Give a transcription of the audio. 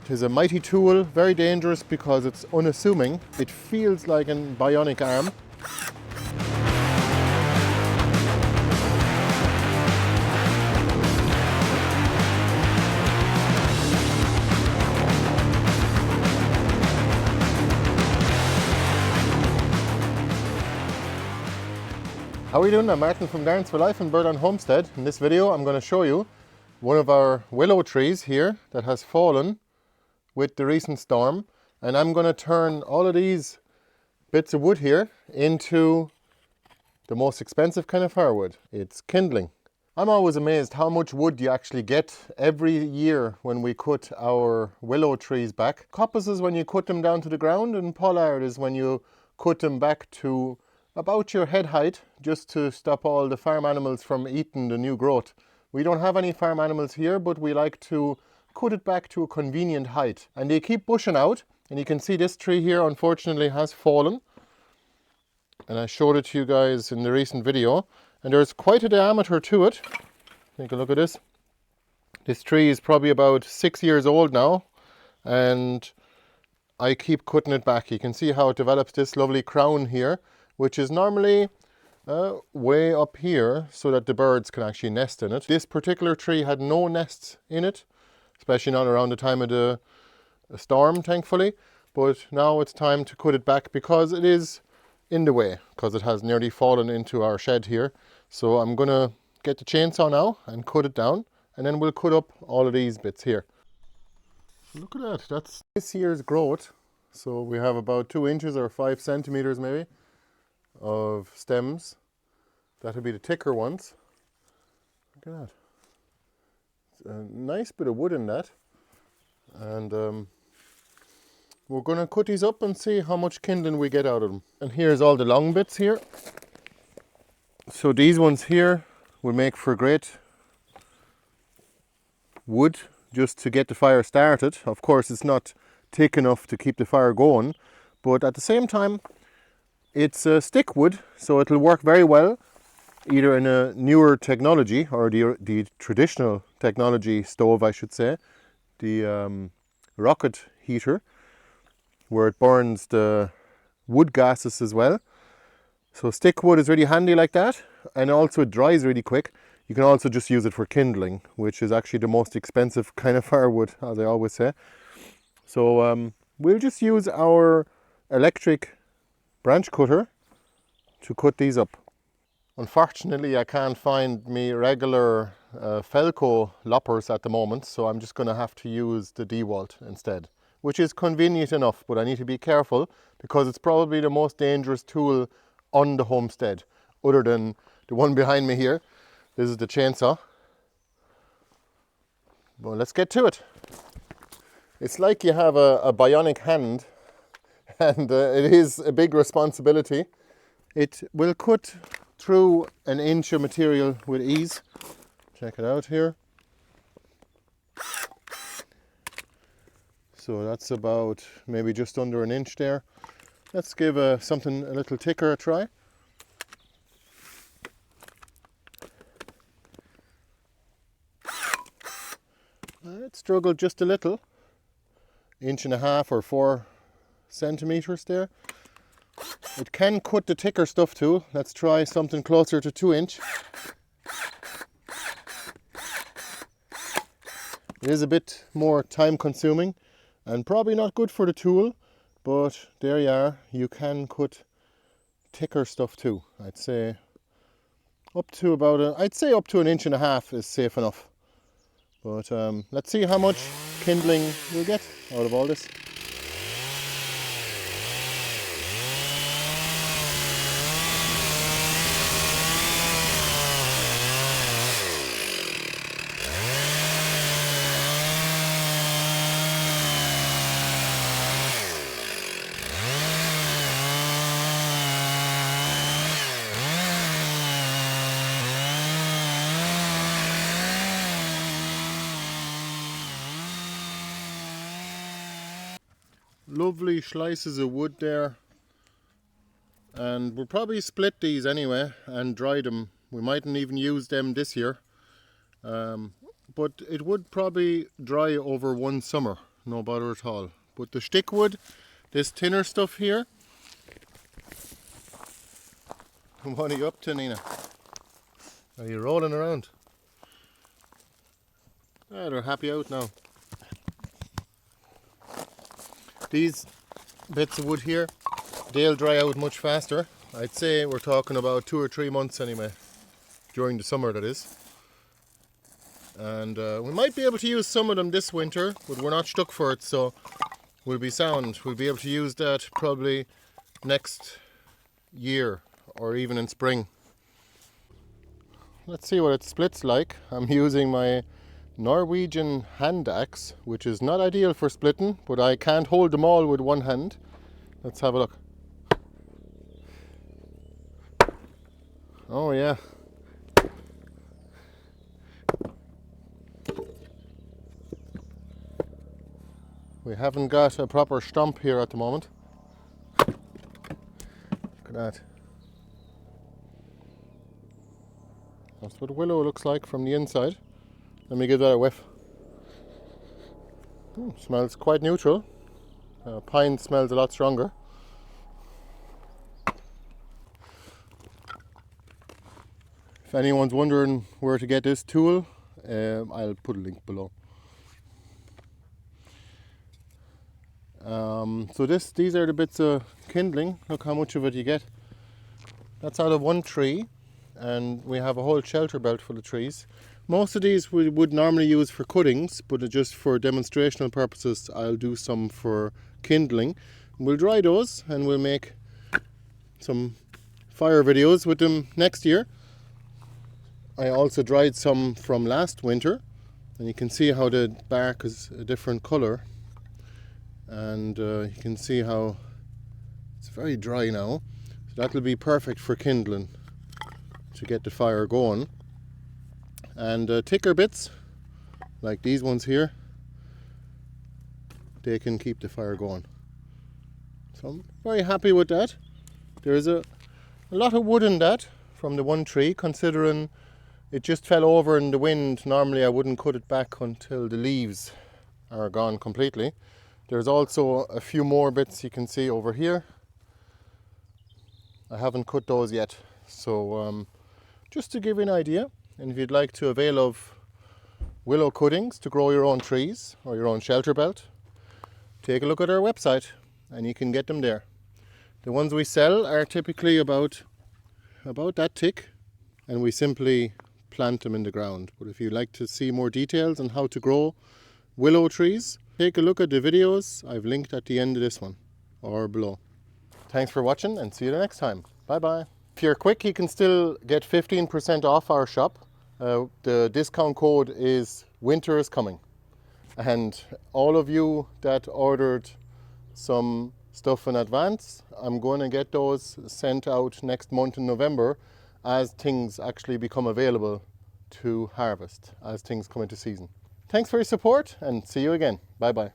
It is a mighty tool, very dangerous because it's unassuming. It feels like a bionic arm. How are you doing? I'm Martin from Gardens for Life in Birdland Homestead. In this video I'm going to show you one of our willow trees here that has fallen with the recent storm, and I'm going to turn all of these bits of wood here into the most expensive kind of firewood. It's kindling. I'm always amazed how much wood you actually get every year when we cut our willow trees back. Coppice is when you cut them down to the ground, and pollard is when you cut them back to about your head height, just to stop all the farm animals from eating the new growth. We don't have any farm animals here, but we like to cut it back to a convenient height. And they keep bushing out, and you can see this tree here unfortunately has fallen. And I showed it to you guys in the recent video, and there's quite a diameter to it. Take a look at this. This tree is probably about 6 years old now, and I keep cutting it back. You can see how it develops this lovely crown here, which is normally way up here so that the birds can actually nest in it. This particular tree had no nests in it, especially not around the time of the storm, thankfully. But now it's time to cut it back because it is in the way, because it has nearly fallen into our shed here. So I'm going to get the chainsaw now and cut it down, and then we'll cut up all of these bits here. Look at that, that's this year's growth. So we have about 2 inches or 5 centimeters maybe of stems. That'll be the thicker ones. Look at that. It's a nice bit of wood in that. And we're going to cut these up and see how much kindling we get out of them. And here's all the long bits here. So these ones here will make for great wood just to get the fire started. Of course, it's not thick enough to keep the fire going, but at the same time it's stick wood, so it'll work very well either in a newer technology or the traditional technology stove, I should say, the rocket heater, where it burns the wood gases as well. So stick wood is really handy like that, and also it dries really quick. You can also just use it for kindling, which is actually the most expensive kind of firewood, as I always say. So we'll just use our electric branch cutter to cut these up. Unfortunately, I can't find me regular Felco loppers at the moment, so I'm just going to have to use the DeWalt instead, which is convenient enough, but I need to be careful because it's probably the most dangerous tool on the homestead, other than the one behind me here. This is the chainsaw. Well, let's get to it. It's like you have a bionic hand, and it is a big responsibility. It will cut through an inch of material with ease. Check it out here. So that's about maybe just under an inch there. Let's give something a little thicker a try. It struggled just a little. 1.5 or 4 centimeters there. It can cut the thicker stuff too. Let's try something closer to 2 inch. It is a bit more time consuming and probably not good for the tool, but there you are. You can cut thicker stuff too. I'd say up to about I'd say up to 1.5 inches is safe enough. But let's see how much kindling we'll get out of all this. Lovely slices of wood there, and we'll probably split these anyway and dry them. We mightn't even use them this year, but it would probably dry over one summer. no bother at all. But the stick wood, this thinner stuff here, what are you up to, Nina? Are you rolling around? Ah, they're happy out now. These bits of wood here, they'll dry out much faster. I'd say we're talking about 2 or 3 months anyway, during the summer that is. And we might be able to use some of them this winter, but we're not stuck for it, so we'll be sound. We'll be able to use that probably next year or even in spring. Let's see what it splits like. I'm using my Norwegian hand axe, which is not ideal for splitting, but I can't hold them all with one hand. Let's have a look. Oh yeah. We haven't got a proper stump here at the moment. Look at that. That's what Willow looks like from the inside. Let me give that a whiff. Smells quite neutral. Pine smells a lot stronger. If anyone's wondering where to get this tool, I'll put a link below. So these are the bits of kindling. Look how much of it you get. That's out of one tree, and we have a whole shelter belt full of trees. Most of these we would normally use for cuttings, but just for demonstrational purposes I'll do some for kindling. We'll dry those and we'll make some fire videos with them next year. I also dried some from last winter, and you can see how the bark is a different colour, and you can see how it's very dry now, so that'll be perfect for kindling to get the fire going. And thicker bits like these ones here, they can keep the fire going. So I'm very happy with that. There's a lot of wood in that from the one tree, considering it just fell over in the wind. Normally I wouldn't cut it back until the leaves are gone completely. There's also a few more bits you can see over here. I haven't cut those yet, so just to give you an idea. And if you'd like to avail of willow cuttings to grow your own trees or your own shelter belt, take a look at our website and you can get them there. The ones we sell are typically about that thick, and we simply plant them in the ground. But if you'd like to see more details on how to grow willow trees, take a look at the videos I've linked at the end of this one or below. Thanks for watching, and see you the next time. Bye bye. If you're quick, you can still get 15% off our shop. The discount code is Winter is Coming. And all of you that ordered some stuff in advance, I'm going to get those sent out next month in November as things actually become available to harvest, as things come into season. Thanks for your support, and see you again. Bye bye.